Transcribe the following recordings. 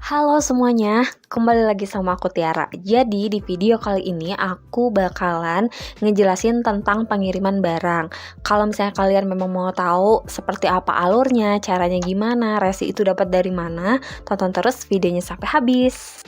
Halo semuanya, kembali lagi sama aku Tiara. Jadi di video kali ini aku bakalan ngejelasin tentang pengiriman barang. Kalau misalnya kalian memang mau tahu seperti apa alurnya, caranya gimana, resi itu dapat dari mana, tonton terus videonya sampai habis.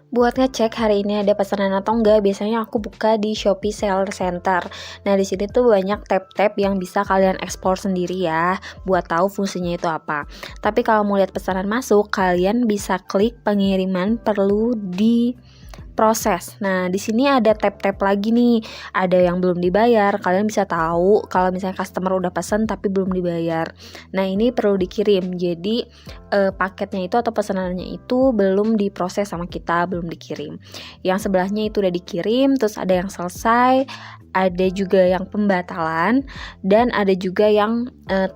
Buat ngecek hari ini ada pesanan atau enggak, biasanya aku buka di Shopee Seller Center. Nah, di sini tuh banyak tab-tab yang bisa kalian ekspor sendiri ya, buat tahu fungsinya itu apa. Tapi kalau mau lihat pesanan masuk, kalian bisa klik pengiriman perlu diproses. Nah, di sini ada tab-tab lagi nih. Ada yang belum dibayar, kalian bisa tahu kalau misalnya customer udah pesan tapi belum dibayar. Nah, ini perlu dikirim. Jadi paketnya itu atau pesanannya itu belum diproses sama kita, belum dikirim. Yang sebelahnya itu udah dikirim, terus ada yang selesai, ada juga yang pembatalan, dan ada juga yang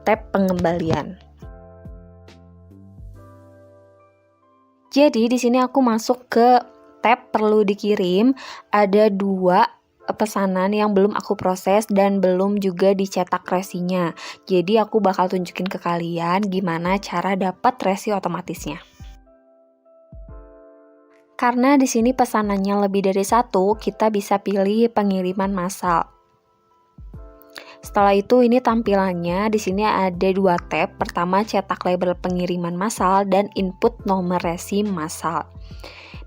tab pengembalian. Jadi di sini aku masuk ke tab perlu dikirim, ada 2 pesanan yang belum aku proses dan belum juga dicetak resinya. Jadi aku bakal tunjukin ke kalian gimana cara dapat resi otomatisnya. Karena di sini pesanannya lebih dari 1, kita bisa pilih pengiriman massal. Setelah itu ini tampilannya di sini ada 2 tab. Pertama cetak label pengiriman massal dan input nomor resi massal.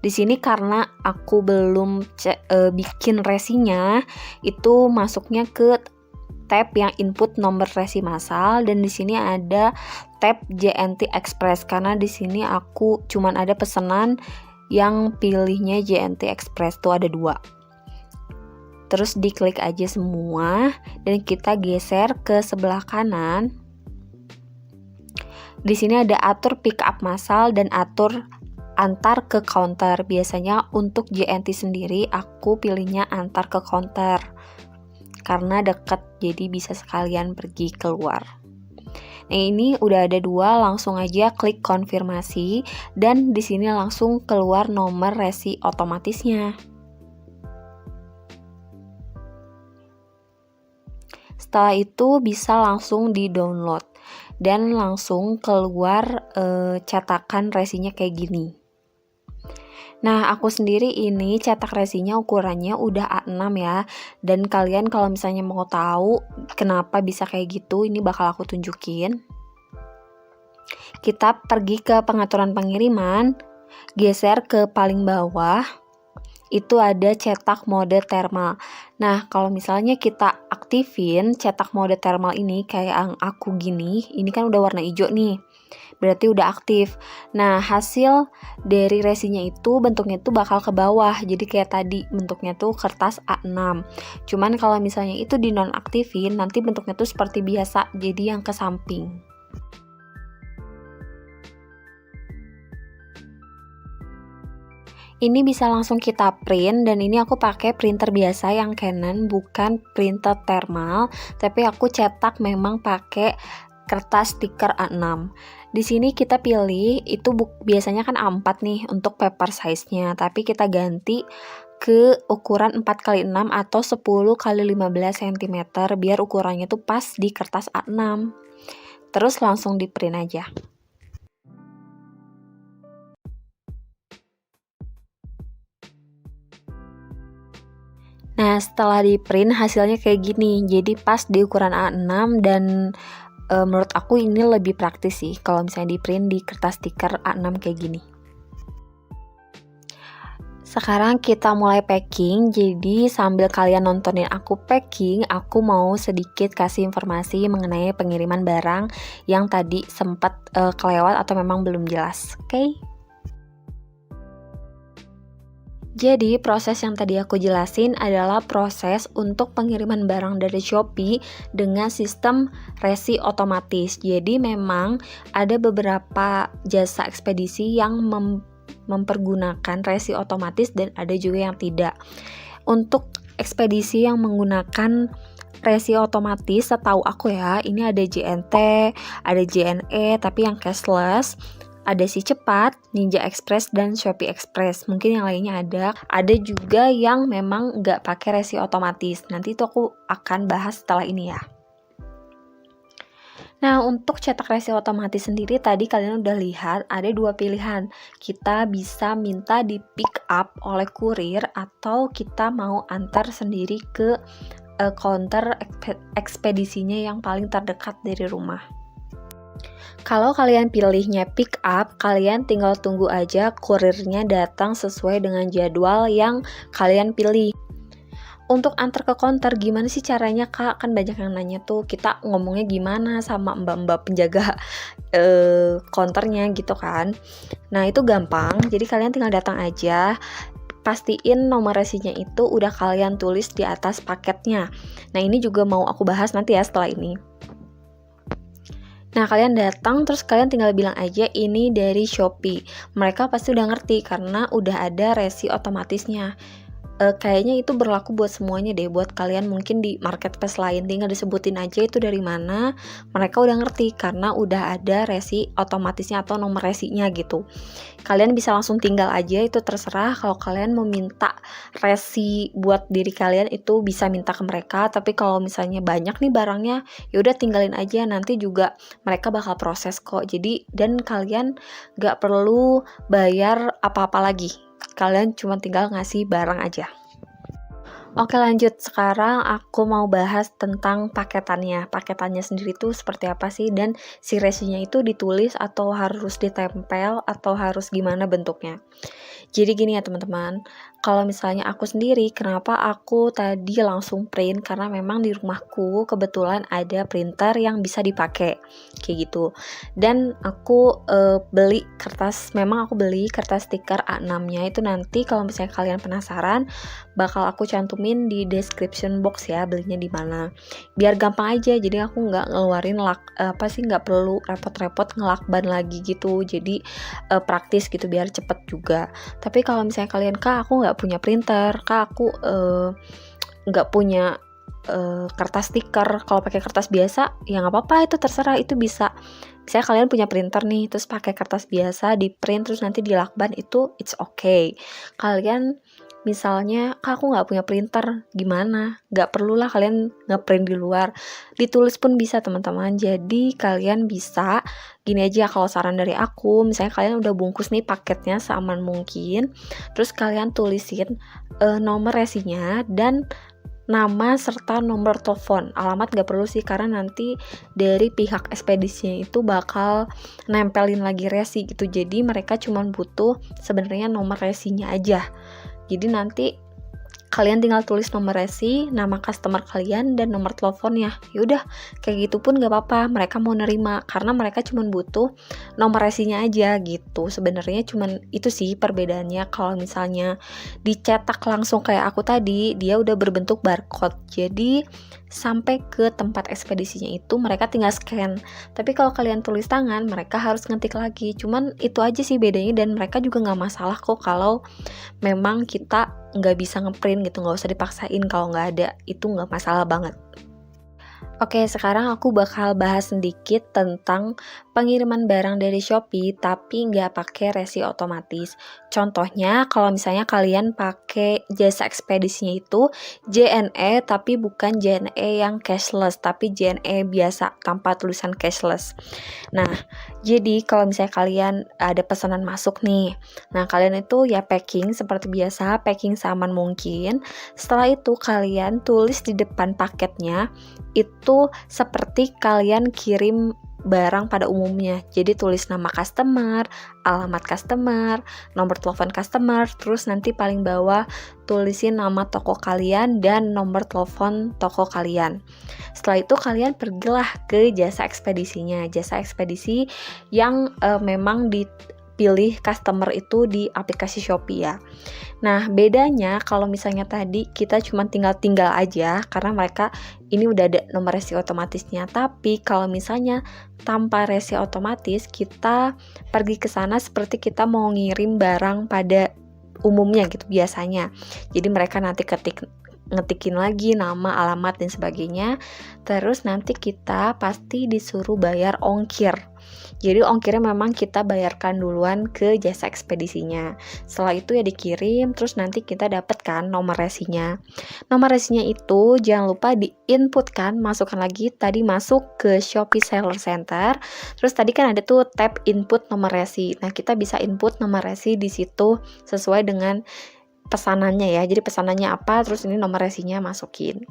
Di sini karena aku belum bikin resinya, itu masuknya ke tab yang input nomor resi massal, dan di sini ada tab JNT Express karena di sini aku cuman ada pesanan yang pilihnya JNT Express tuh ada 2. Terus diklik aja semua dan kita geser ke sebelah kanan. Di sini ada atur pick up massal dan atur antar ke counter. Biasanya untuk JNT sendiri aku pilihnya antar ke counter karena dekat, jadi bisa sekalian pergi keluar. Nah, ini udah ada 2, langsung aja klik konfirmasi dan di sini langsung keluar nomor resi otomatisnya. Setelah itu bisa langsung di-download dan langsung keluar cetakan resinya kayak gini. Nah, aku sendiri ini cetak resinya ukurannya udah A6 ya. Dan kalian kalau misalnya mau tahu kenapa bisa kayak gitu, ini bakal aku tunjukin. Kita pergi ke pengaturan pengiriman, geser ke paling bawah. Itu ada cetak mode thermal. Nah, kalau misalnya kita aktifin cetak mode thermal ini kayak yang aku gini, ini kan udah warna hijau nih, berarti udah aktif. Nah, hasil dari resinya itu bentuknya itu bakal ke bawah, jadi kayak tadi bentuknya tuh kertas A6. Cuman kalau misalnya itu dinonaktifin, nanti bentuknya tuh seperti biasa, jadi yang ke samping. Ini bisa langsung kita print, dan ini aku pakai printer biasa yang Canon, bukan printer thermal, tapi aku cetak memang pakai kertas stiker A6. Di sini kita pilih itu biasanya kan A4 nih untuk paper size-nya, tapi kita ganti ke ukuran 4x6 atau 10x15 cm biar ukurannya tuh pas di kertas A6. Terus langsung di print aja. Nah, setelah di print hasilnya kayak gini, jadi pas di ukuran A6 dan menurut aku ini lebih praktis sih kalau misalnya di print di kertas stiker A6 kayak gini. Sekarang kita mulai packing, jadi sambil kalian nontonin aku packing, aku mau sedikit kasih informasi mengenai pengiriman barang yang tadi sempat kelewat atau memang belum jelas, oke? Jadi proses yang tadi aku jelasin adalah proses untuk pengiriman barang dari Shopee dengan sistem resi otomatis. Jadi memang ada beberapa jasa ekspedisi yang mempergunakan resi otomatis dan ada juga yang tidak. Untuk ekspedisi yang menggunakan resi otomatis, setahu aku ya, ini ada JNT, ada JNE, tapi yang cashless. Ada Si Cepat, Ninja Express, dan Shopee Express. Mungkin yang lainnya ada. Ada juga yang memang nggak pakai resi otomatis. Nanti itu aku akan bahas setelah ini ya. Nah, untuk cetak resi otomatis sendiri tadi kalian udah lihat ada 2 pilihan. Kita bisa minta di pick up oleh kurir atau kita mau antar sendiri ke counter ekspedisinya yang paling terdekat dari rumah. Kalau kalian pilihnya pick up, kalian tinggal tunggu aja kurirnya datang sesuai dengan jadwal yang kalian pilih. Untuk antar ke counter gimana sih caranya Kak? Kan banyak yang nanya tuh, kita ngomongnya gimana sama mbak-mbak penjaga counternya gitu kan. Nah itu gampang, jadi kalian tinggal datang aja, pastiin nomor resinya itu udah kalian tulis di atas paketnya. Nah ini juga mau aku bahas nanti ya setelah ini. Nah kalian datang terus kalian tinggal bilang aja ini dari Shopee. Mereka pasti udah ngerti karena udah ada resi otomatisnya. Kayaknya itu berlaku buat semuanya deh, buat kalian mungkin di marketplace lain tinggal disebutin aja itu dari mana, mereka udah ngerti karena udah ada resi otomatisnya atau nomor resinya gitu. Kalian bisa langsung tinggal aja, itu terserah. Kalau kalian mau minta resi buat diri kalian itu bisa minta ke mereka, tapi kalau misalnya banyak nih barangnya ya udah tinggalin aja, nanti juga mereka bakal proses kok. Jadi dan kalian gak perlu bayar apa-apa lagi, kalian cuma tinggal ngasih barang aja. Oke lanjut, sekarang aku mau bahas tentang paketannya. Paketannya sendiri tuh seperti apa sih, dan si resinya itu ditulis atau harus ditempel atau harus gimana bentuknya. Jadi gini ya teman-teman, kalau misalnya aku sendiri, kenapa aku tadi langsung print, karena memang di rumahku kebetulan ada printer yang bisa dipakai kayak gitu. Dan aku beli kertas, memang aku beli kertas stiker A6-nya itu, nanti kalau misalnya kalian penasaran bakal aku cantumin di description box ya belinya di mana. Biar gampang aja, jadi aku nggak ngeluarin nggak perlu repot-repot ngelakban lagi gitu. Jadi praktis gitu biar cepet juga. Tapi kalau misalnya kalian, Kak aku nggak punya printer, Kak aku nggak punya kertas stiker, kalau pakai kertas biasa ya nggak apa-apa, itu terserah, itu bisa. Misalnya kalian punya printer nih, terus pakai kertas biasa di print terus nanti dilakban, itu it's okay. Kalian misalnya, Kak aku nggak punya printer, gimana? Nggak perlulah kalian ngeprint di luar, ditulis pun bisa teman-teman. Jadi kalian bisa gini aja, kalau saran dari aku, misalnya kalian udah bungkus nih paketnya seaman mungkin, terus kalian tulisin nomor resinya dan nama serta nomor telepon. Alamat gak perlu sih, karena nanti dari pihak ekspedisinya itu bakal nempelin lagi resi gitu. Jadi mereka cuma butuh sebenarnya nomor resinya aja. Jadi nanti kalian tinggal tulis nomor resi, nama customer kalian, dan nomor teleponnya. Yaudah, kayak gitu pun gak apa-apa, mereka mau nerima karena mereka cuma butuh nomor resinya aja gitu. Sebenarnya cuman itu sih perbedaannya. Kalau misalnya dicetak langsung kayak aku tadi, dia udah berbentuk barcode. Jadi sampai ke tempat ekspedisinya itu mereka tinggal scan. Tapi kalau kalian tulis tangan, mereka harus ngetik lagi. Cuman itu aja sih bedanya, dan mereka juga nggak masalah kok kalau memang kita nggak bisa ngeprint gitu, nggak usah dipaksain. Kalau nggak ada itu nggak masalah banget. Oke, sekarang aku bakal bahas sedikit tentang pengiriman barang dari Shopee tapi nggak pakai resi otomatis. Contohnya, kalau misalnya kalian pakai jasa ekspedisinya itu JNE tapi bukan JNE yang cashless, tapi JNE biasa tanpa tulisan cashless. Nah, jadi kalau misalnya kalian ada pesanan masuk nih, nah kalian itu ya packing seperti biasa, packing seaman mungkin. Setelah itu kalian tulis di depan paketnya itu seperti kalian kirim barang pada umumnya. Jadi tulis nama customer, alamat customer, nomor telepon customer, terus nanti paling bawah tulisin nama toko kalian dan nomor telepon toko kalian. Setelah itu kalian pergilah ke jasa ekspedisinya, jasa ekspedisi yang memang dipilih customer itu di aplikasi Shopee ya. Nah bedanya kalau misalnya tadi kita cuma tinggal aja karena mereka ini udah ada nomor resi otomatisnya. Tapi kalau misalnya tanpa resi otomatis, kita pergi ke sana seperti kita mau ngirim barang pada umumnya gitu biasanya. Jadi mereka nanti ketik ngetikin lagi nama, alamat, dan sebagainya. Terus nanti kita pasti disuruh bayar ongkir. Jadi ongkirnya memang kita bayarkan duluan ke jasa ekspedisinya. Setelah itu ya dikirim, terus nanti kita dapatkan nomor resinya. Nomor resinya itu jangan lupa di-input kan, masukkan lagi tadi masuk ke Shopee Seller Center. Terus tadi kan ada tuh tab input nomor resi. Nah, kita bisa input nomor resi di situ sesuai dengan pesanannya ya. Jadi pesanannya apa, terus ini nomor resinya masukin.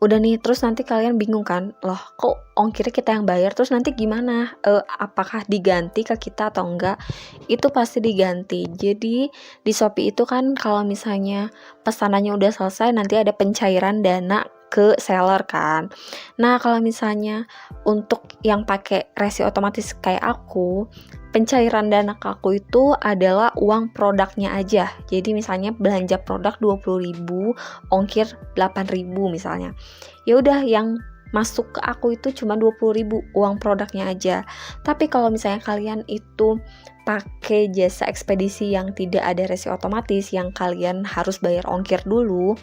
Udah nih, terus nanti kalian bingung kan, loh kok ongkirnya kita yang bayar, terus nanti gimana? Apakah diganti ke kita atau enggak? Itu pasti diganti. Jadi di Shopee itu kan kalau misalnya pesanannya udah selesai, nanti ada pencairan dana ke seller kan. Nah, kalau misalnya untuk yang pakai resi otomatis kayak aku, pencairan dana ke aku itu adalah uang produknya aja. Jadi misalnya belanja produk 20.000, ongkir 8.000 misalnya. Ya udah, yang masuk ke aku itu cuma 20.000 uang produknya aja. Tapi kalau misalnya kalian itu pakai jasa ekspedisi yang tidak ada resi otomatis, yang kalian harus bayar ongkir dulu,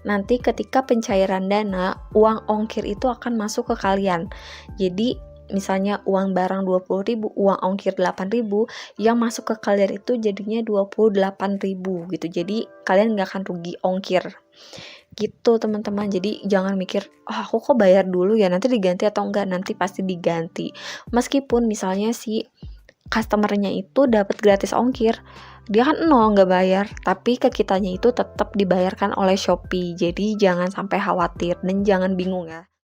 nanti ketika pencairan dana, uang ongkir itu akan masuk ke kalian. Jadi misalnya uang barang 20.000, uang ongkir 8.000, yang masuk ke kalian itu jadinya 28.000 gitu. Jadi kalian gak akan rugi ongkir gitu teman-teman. Jadi jangan mikir, aku kok bayar dulu ya, nanti diganti atau enggak. Nanti pasti diganti. Meskipun misalnya si customernya itu dapat gratis ongkir, dia kan nol nggak bayar, tapi ke kitanya itu tetap dibayarkan oleh Shopee. Jadi jangan sampai khawatir dan jangan bingung ya.